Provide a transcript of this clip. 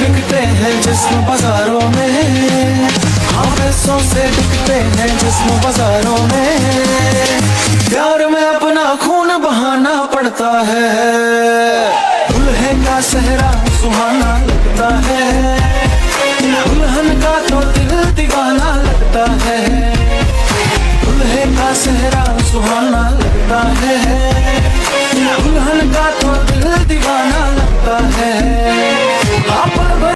बिकते हैं जिस्म बाजारों में, हाँ पैसों से बिकते हैं जिस्म बाजारों में। प्यार में अपना खून बहाना पड़ता है, दुल्हे का सेहरा सुहाना लगता है।